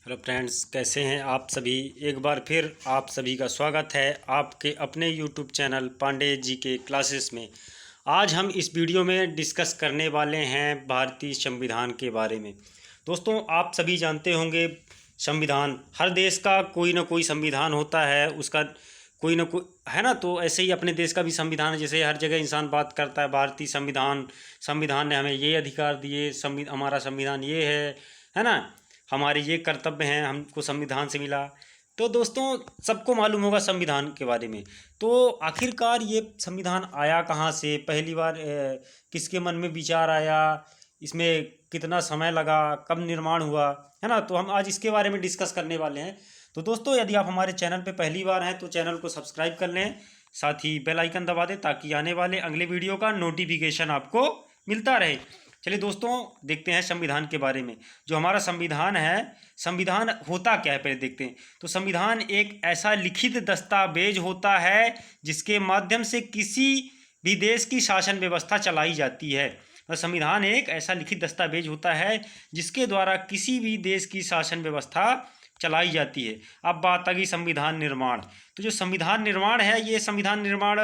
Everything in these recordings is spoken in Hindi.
हेलो फ्रेंड्स, कैसे हैं आप सभी। एक बार फिर आप सभी का स्वागत है आपके अपने यूट्यूब चैनल पांडे जी के क्लासेस में। आज हम इस वीडियो में डिस्कस करने वाले हैं भारतीय संविधान के बारे में। दोस्तों, आप सभी जानते होंगे संविधान, हर देश का कोई ना कोई संविधान होता है, उसका कोई ना कोई है ना। तो ऐसे ही अपने देश का भी संविधान है। जैसे हर जगह इंसान बात करता है भारतीय संविधान, संविधान ने हमें ये अधिकार दिए, हमारा संविधान ये है ना, हमारे ये कर्तव्य हैं, हमको संविधान से मिला। तो दोस्तों, सबको मालूम होगा संविधान के बारे में। तो आखिरकार ये संविधान आया कहाँ से, पहली बार किसके मन में विचार आया, इसमें कितना समय लगा, कब निर्माण हुआ, है ना। तो हम आज इसके बारे में डिस्कस करने वाले हैं। तो दोस्तों, यदि आप हमारे चैनल पे पहली बार हैं तो चैनल को सब्सक्राइब कर लें, साथ ही बेल आइकन दबा दें ताकि आने वाले अगले वीडियो का नोटिफिकेशन आपको मिलता रहे। चलिए दोस्तों, देखते हैं संविधान के बारे में। जो हमारा संविधान है, संविधान होता क्या है पहले देखते हैं। तो संविधान एक ऐसा लिखित दस्तावेज होता है जिसके माध्यम से किसी भी देश की शासन व्यवस्था चलाई जाती है। तो संविधान एक ऐसा लिखित दस्तावेज होता है जिसके द्वारा किसी भी देश की शासन व्यवस्था चलाई जाती है। अब बात आ गई संविधान निर्माण। तो जो संविधान निर्माण है, ये संविधान निर्माण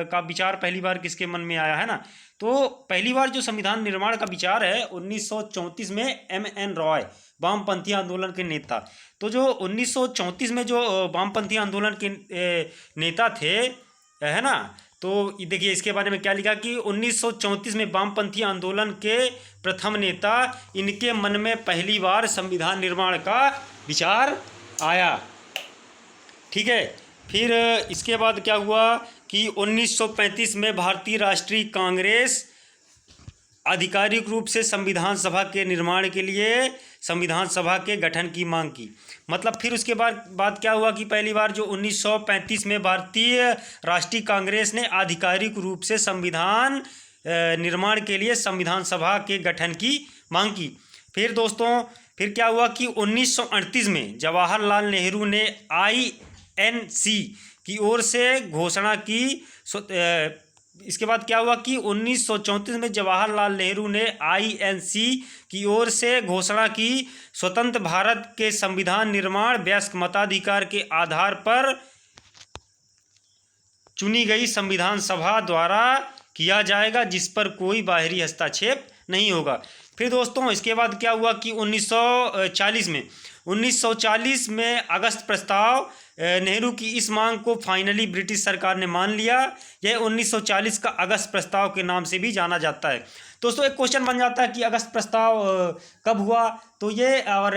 का विचार पहली बार किसके मन में आया है ना। तो पहली बार जो संविधान निर्माण का विचार है 1934 में M.N. रॉय, वामपंथी आंदोलन के नेता। तो जो 1934 में जो वामपंथी आंदोलन के नेता थे, है ना। तो देखिए इसके बारे में क्या लिखा कि 1934 में वामपंथी आंदोलन के प्रथम नेता, इनके मन में पहली बार संविधान निर्माण का विचार आया। ठीक है। फिर इसके बाद क्या हुआ कि 1935 में भारतीय राष्ट्रीय कांग्रेस आधिकारिक रूप से संविधान सभा के निर्माण के लिए संविधान सभा के गठन की मांग की। मतलब फिर उसके बाद क्या हुआ कि पहली बार जो 1935 में भारतीय राष्ट्रीय कांग्रेस ने आधिकारिक रूप से संविधान निर्माण के लिए संविधान सभा के गठन की मांग की। फिर दोस्तों, फिर क्या हुआ कि 1938 में जवाहरलाल नेहरू ने INC की ओर से घोषणा की। इसके बाद क्या हुआ कि 1934 में जवाहरलाल नेहरू ने INC की ओर से घोषणा की, स्वतंत्र भारत के संविधान निर्माण वयस्क मताधिकार के आधार पर चुनी गई संविधान सभा द्वारा किया जाएगा, जिस पर कोई बाहरी हस्तक्षेप नहीं होगा। फिर दोस्तों, इसके बाद क्या हुआ कि 1940 में अगस्त प्रस्ताव, नेहरू की इस मांग को फाइनली ब्रिटिश सरकार ने मान लिया। यह 1940 का अगस्त प्रस्ताव के नाम से भी जाना जाता है। दोस्तों, एक क्वेश्चन बन जाता है कि अगस्त प्रस्ताव कब हुआ। तो ये और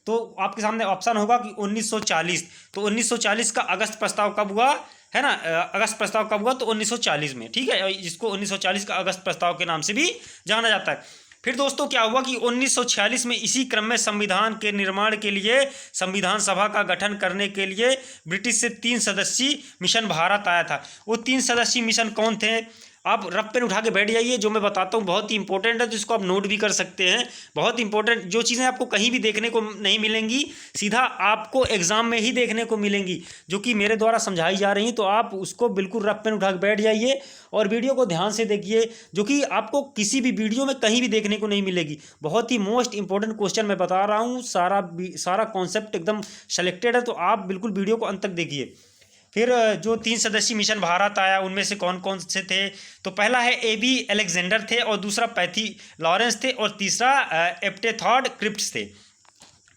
तो आपके सामने ऑप्शन होगा कि 1940। तो 1940 का अगस्त प्रस्ताव कब हुआ, है ना। अगस्त प्रस्ताव कब हुआ, तो 1940 में। ठीक है, जिसको 1940 का अगस्त प्रस्ताव के नाम से भी जाना जाता है। फिर दोस्तों क्या हुआ कि 1946 में इसी क्रम में संविधान के निर्माण के लिए संविधान सभा का गठन करने के लिए ब्रिटिश से 3 सदस्यीय मिशन भारत आया था। वो 3 सदस्यीय मिशन कौन थे, आप रफ पेन उठा के बैठ जाइए। जो मैं बताता हूँ बहुत ही इंपॉर्टेंट है, जिसको आप नोट भी कर सकते हैं। बहुत इंपॉर्टेंट, जो चीज़ें आपको कहीं भी देखने को नहीं मिलेंगी, सीधा आपको एग्जाम में ही देखने को मिलेंगी, जो कि मेरे द्वारा समझाई जा रही। तो आप उसको बिल्कुल रफ पेन उठा के बैठ जाइए और वीडियो को ध्यान से देखिए, जो कि आपको किसी भी वीडियो में कहीं भी देखने को नहीं मिलेगी। बहुत ही मोस्ट इंपॉर्टेंट क्वेश्चन मैं बता रहा हूँ, सारा कॉन्सेप्ट एकदम सेलेक्टेड है। तो आप बिल्कुल वीडियो को अंत तक देखिए। फिर जो 3 सदस्यीय मिशन भारत आया, उनमें से कौन कौन से थे। तो पहला है AB अलेक्जेंडर थे, और दूसरा पैथी लॉरेंस थे, और तीसरा एप्टेथॉड क्रिप्स थे।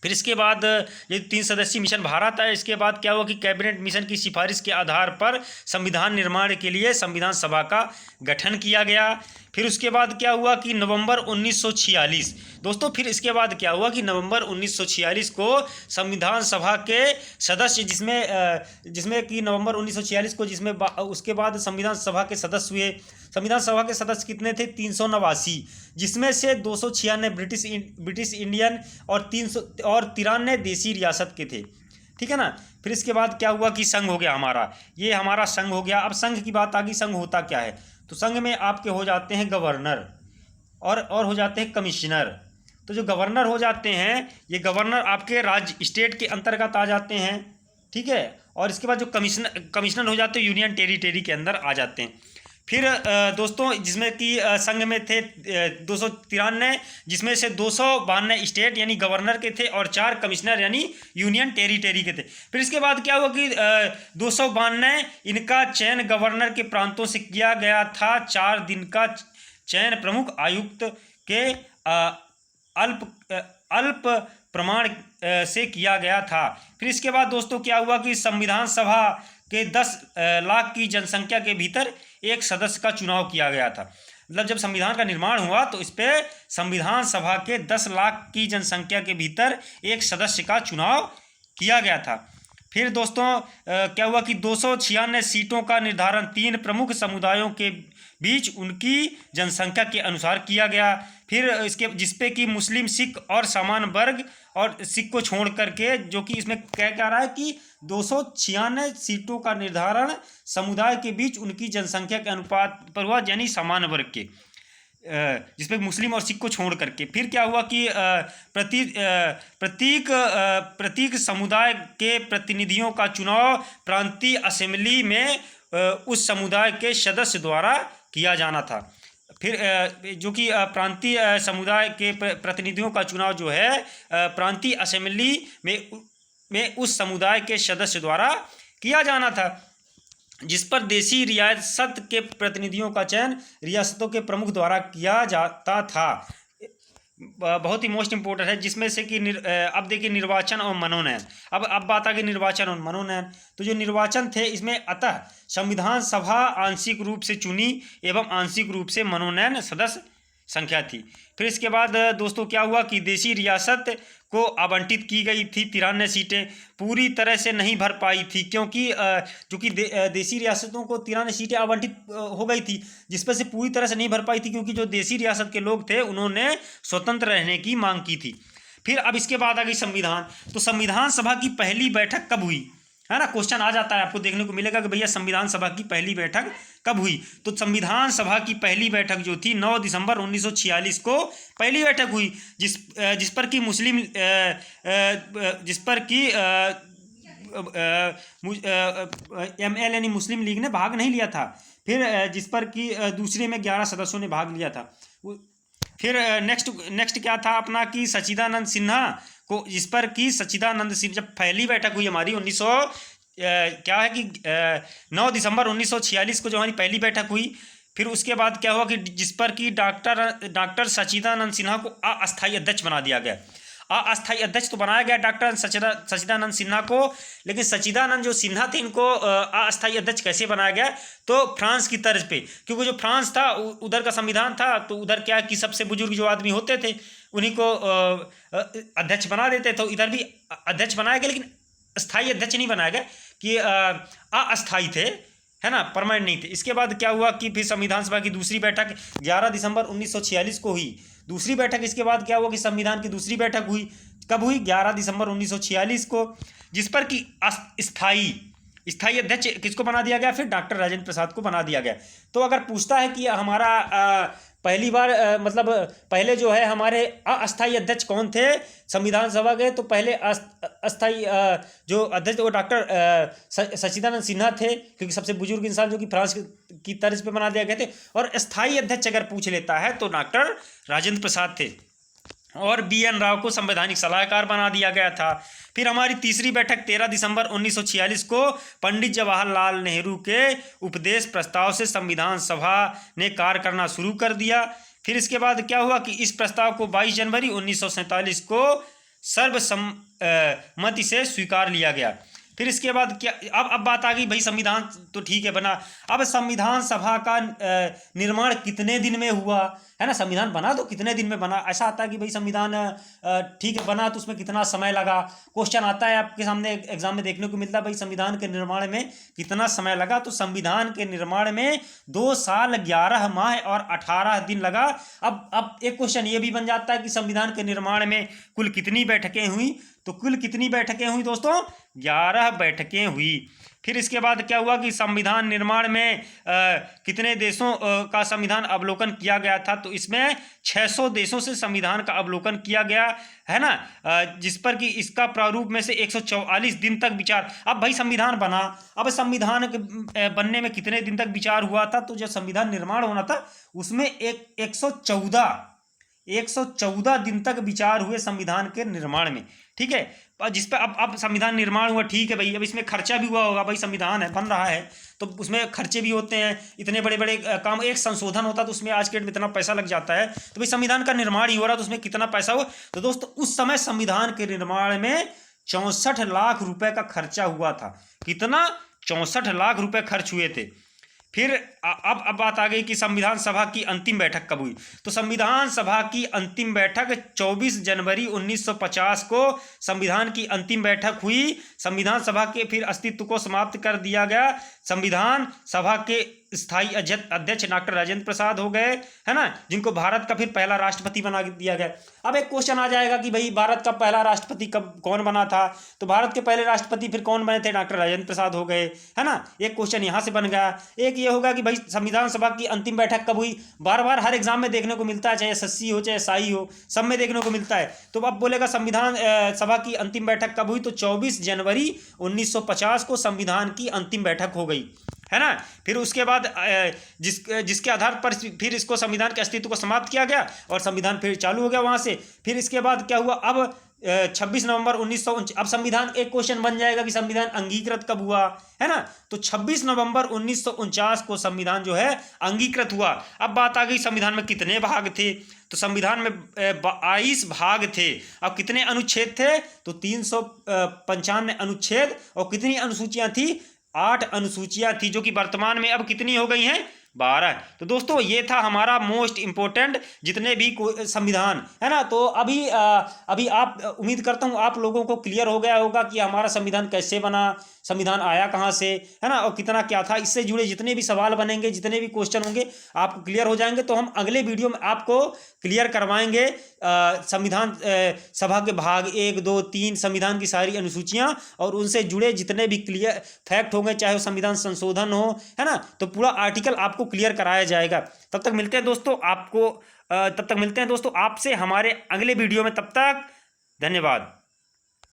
फिर इसके बाद ये 3 सदस्यीय मिशन भारत आया। इसके बाद क्या हुआ कि कैबिनेट मिशन की सिफारिश के आधार पर संविधान निर्माण के लिए संविधान सभा का गठन किया गया। फिर उसके बाद क्या हुआ कि नवंबर 1946, दोस्तों फिर इसके बाद क्या हुआ कि नवंबर 1946 को संविधान सभा के सदस्य, जिसमें कि नवंबर 1946 को, जिसमें उसके बाद संविधान सभा के सदस्य हुए। संविधान सभा के सदस्य कितने थे, 389, जिसमें से 296 ब्रिटिश इंडियन और 93 देसी रियासत के थे। ठीक है ना। फिर इसके बाद क्या हुआ कि संघ हो गया हमारा, ये हमारा संघ हो गया। अब संघ की बात आ गई, संघ होता क्या है। तो संघ में आपके हो जाते हैं गवर्नर और हो जाते हैं कमिश्नर। तो जो गवर्नर हो जाते हैं, ये गवर्नर आपके राज्य स्टेट के अंतर्गत आ जाते हैं। ठीक है। और इसके बाद जो कमिश्नर हो जाते हैं यूनियन टेरिटरी के अंदर आ जाते हैं। फिर दोस्तों जिसमें कि संघ में थे 293, जिसमें से 292 स्टेट यानी गवर्नर के थे और 4 कमिश्नर यानी यूनियन टेरिटरी के थे। फिर इसके बाद क्या हुआ कि 292 इनका चयन गवर्नर के प्रांतों से किया गया था। 4 दिन का चयन प्रमुख आयुक्त के अल्प प्रमाण से किया गया था। फिर इसके बाद दोस्तों क्या हुआ कि संविधान सभा के 10 लाख की जनसंख्या के भीतर एक सदस्य का चुनाव किया गया था। मतलब जब संविधान का निर्माण हुआ तो इस पे संविधान सभा के 10 लाख की जनसंख्या के भीतर एक सदस्य का चुनाव किया गया था। फिर दोस्तों क्या हुआ कि 296 सीटों का निर्धारण 3 प्रमुख समुदायों के बीच उनकी जनसंख्या के अनुसार किया गया। फिर इसके जिसपे कि मुस्लिम, सिख और सामान्य वर्ग और सिख को छोड़ करके, जो कि इसमें क्या कह रहा है कि 296 सीटों का निर्धारण समुदाय के बीच उनकी जनसंख्या के अनुपात पर हुआ, यानी सामान्य वर्ग के, जिसपे मुस्लिम और सिख को छोड़ करके। फिर क्या हुआ कि प्रत्येक समुदाय के प्रतिनिधियों का चुनाव प्रांतीय असेंबली में उस समुदाय के सदस्य द्वारा किया जाना था। फिर जो कि प्रांतीय समुदाय के प्रतिनिधियों का चुनाव जो है प्रांतीय असेंबली में उस समुदाय के सदस्य द्वारा किया जाना था, जिस पर देशी रियासत के प्रतिनिधियों का चयन रियासतों के प्रमुख द्वारा किया जाता था। बहुत ही मोस्ट इम्पोर्टेंट है, जिसमें से कि अब देखिए निर्वाचन और मनोनयन। अब बात आ गई निर्वाचन और मनोनयन। तो जो निर्वाचन थे इसमें अतः संविधान सभा आंशिक रूप से चुनी एवं आंशिक रूप से मनोनयन सदस्य संख्या थी। फिर इसके बाद दोस्तों क्या हुआ कि देशी रियासत को आवंटित की गई थी 93 सीटें, पूरी तरह से नहीं भर पाई थी, क्योंकि जो कि देशी रियासतों को 93 सीटें आवंटित हो गई थी, जिस पर से पूरी तरह से नहीं भर पाई थी, क्योंकि जो देशी रियासत के लोग थे उन्होंने स्वतंत्र रहने की मांग की थी। फिर अब इसके बाद आ गई संविधान। तो संविधान सभा की पहली बैठक कब हुई, है ना, क्वेश्चन आ जाता है, आपको देखने को मिलेगा कि भैया संविधान सभा की पहली बैठक कब हुई। तो संविधान सभा की पहली बैठक जो थी 9 दिसंबर 1946 को पहली बैठक हुई, जिस पर कि ML यानी मुस्लिम लीग ने भाग नहीं लिया था। फिर जिस पर कि दूसरे में 11 सदस्यों ने भाग लिया था। फिर नेक्स्ट क्या था अपना कि सच्चिदानंद सिन्हा को, जिस पर कि सच्चिदानंद सिन्हा, जब पहली बैठक हुई हमारी 9 दिसंबर 1946 को जो हमारी पहली बैठक हुई। फिर उसके बाद क्या हुआ कि जिस पर कि डॉक्टर सच्चिदानंद सिन्हा को अस्थायी अध्यक्ष बना दिया गया। अस्थायी अध्यक्ष तो बनाया गया डॉक्टर सच्चिदानंद सिन्हा को, लेकिन सच्चिदानंद जो सिन्हा थे इनको अस्थायी अध्यक्ष कैसे बनाया गया, तो फ्रांस की तर्ज पे, क्योंकि जो फ्रांस था उधर का संविधान था, तो उधर क्या कि सबसे बुजुर्ग जो आदमी होते थे उन्हीं को अध्यक्ष बना देते, तो इधर भी अध्यक्ष बनाया गया, लेकिन स्थायी अध्यक्ष नहीं बनाया गया, कि अस्थायी थे, है ना, परमानेंट नहीं थे। इसके बाद क्या हुआ कि फिर संविधान सभा की दूसरी बैठक 11 दिसंबर 1946 को हुई। दूसरी बैठक इसके बाद क्या हुआ कि संविधान की दूसरी बैठक हुई, कब हुई, 11 दिसंबर 1946 को, जिस पर कि स्थायी अध्यक्ष किसको बना दिया गया, फिर डॉक्टर राजेंद्र प्रसाद को बना दिया गया। तो अगर पूछता है कि हमारा पहली बार मतलब पहले जो है हमारे अस्थायी अध्यक्ष कौन थे संविधान सभा के, तो पहले अस्थायी जो अध्यक्ष वो डॉक्टर सच्चिदानंद सिन्हा थे, क्योंकि सबसे बुजुर्ग इंसान जो कि फ्रांस की तर्ज पे बना दिया गए थे। और स्थायी अध्यक्ष अगर पूछ लेता है तो डॉक्टर राजेंद्र प्रसाद थे, और BN राव को संवैधानिक सलाहकार बना दिया गया था। फिर हमारी तीसरी बैठक 13 दिसंबर 1946 को पंडित जवाहरलाल नेहरू के उपदेश प्रस्ताव से संविधान सभा ने कार्य करना शुरू कर दिया। फिर इसके बाद क्या हुआ कि इस प्रस्ताव को 22 जनवरी 1947 को सर्वसम्मति से स्वीकार लिया गया। फिर इसके बाद क्या, अब बात आ गई भाई संविधान तो ठीक है बना, अब संविधान सभा का निर्माण कितने दिन में हुआ, है ना, संविधान बना तो कितने दिन में बना। ऐसा आता है कि भाई संविधान ठीक है बना तो उसमें कितना समय लगा, क्वेश्चन आता है आपके सामने एग्जाम में देखने को मिलता है भाई संविधान के निर्माण में कितना समय लगा। तो संविधान के निर्माण में 2 साल 11 माह और 18 दिन लगा। अब एक क्वेश्चन ये भी बन जाता है कि संविधान के निर्माण में कुल कितनी बैठकें हुई, तो कुल कितनी बैठकें हुई दोस्तों, 11 14 बैठकें हुई। फिर इसके बाद क्या हुआ कि संविधान निर्माण में कितने देशों का संविधान अवलोकन किया गया था, तो इसमें 600 देशों से संविधान का अवलोकन किया गया है ना, जिस पर कि इसका प्रारूप में से 144 दिन तक विचार। अब भाई संविधान बना, अब संविधान बनने में कितने दिन तक विचार हुआ था, तो जब संविधान निर्माण होना था उसमें 114 दिन तक विचार हुए संविधान के निर्माण में, ठीक है। जिस पर अब संविधान निर्माण हुआ, ठीक है भाई, अब इसमें खर्चा भी हुआ होगा, भाई संविधान है बन रहा है तो उसमें खर्चे भी होते हैं, इतने बड़े बड़े काम, एक संशोधन होता है तो उसमें आज के डेट में इतना पैसा लग जाता है, तो भाई संविधान का निर्माण ही हो रहा तो उसमें कितना पैसा हो। तो दोस्तों उस समय संविधान के निर्माण में 64 लाख रुपए का खर्चा हुआ था। कितना? 64 लाख रुपए खर्च हुए थे। फिर अब बात आ गई कि संविधान सभा की अंतिम बैठक कब हुई। तो संविधान सभा की अंतिम बैठक 24 जनवरी 1950 को संविधान की अंतिम बैठक हुई। संविधान सभा के फिर अस्तित्व को समाप्त कर दिया गया। संविधान सभा के स्थायी अध्यक्ष डॉक्टर राजेंद्र प्रसाद हो गए, है ना, जिनको भारत का फिर पहला राष्ट्रपति बना दिया गया। अब एक क्वेश्चन आ जाएगा कि भाई भारत का पहला राष्ट्रपति कौन बना था, तो भारत के पहले राष्ट्रपति फिर कौन बने थे? डॉक्टर राजेंद्र प्रसाद हो गए, है ना। एक क्वेश्चन यहाँ से बन गया। एक ये होगा कि भाई संविधान सभा की अंतिम बैठक कब हुई? बार बार हर एग्जाम में देखने को मिलता है, चाहे SSC हो चाहे SI हो, सब में देखने को मिलता है। तो अब बोलेगा संविधान सभा की अंतिम बैठक कब हुई, तो 24 जनवरी 1950 को संविधान की अंतिम बैठक हो गई, है ना। फिर उसके बाद जिसके आधार पर फिर इसको संविधान के अस्तित्व को समाप्त किया गया और संविधान फिर चालू हो गया वहां से। फिर इसके बाद क्या हुआ, अब 26 नवंबर 1949, अब संविधान, एक क्वेश्चन बन जाएगा कि संविधान अंगीकृत कब हुआ, है ना। तो 26 नवंबर 1949 को संविधान जो है अंगीकृत हुआ। अब बात आ गई संविधान में कितने भाग थे, तो संविधान में 22 भाग थे। अब कितने अनुच्छेद थे, तो 395 अनुच्छेद, और कितनी अनुसूचियां थी? 8 अनुसूचियां थी, जो कि वर्तमान में अब कितनी हो गई हैं? 12। तो दोस्तों ये था हमारा मोस्ट इंपोर्टेंट जितने भी संविधान, है ना। तो अभी आप, उम्मीद करता हूँ आप लोगों को क्लियर हो गया होगा कि हमारा संविधान कैसे बना, संविधान आया कहाँ से, है ना, और कितना क्या था। इससे जुड़े जितने भी सवाल बनेंगे, जितने भी क्वेश्चन होंगे, आपको क्लियर हो जाएंगे। तो हम अगले वीडियो में आपको क्लियर करवाएंगे संविधान सभा के भाग 1, 2, 3, संविधान की सारी अनुसूचियां और उनसे जुड़े जितने भी क्लियर फैक्ट होंगे, चाहे वो संविधान संशोधन हो, है ना, तो पूरा आर्टिकल आपको क्लियर कराया जाएगा। तब तक मिलते हैं दोस्तों आपसे हमारे अगले वीडियो में। तब तक धन्यवाद।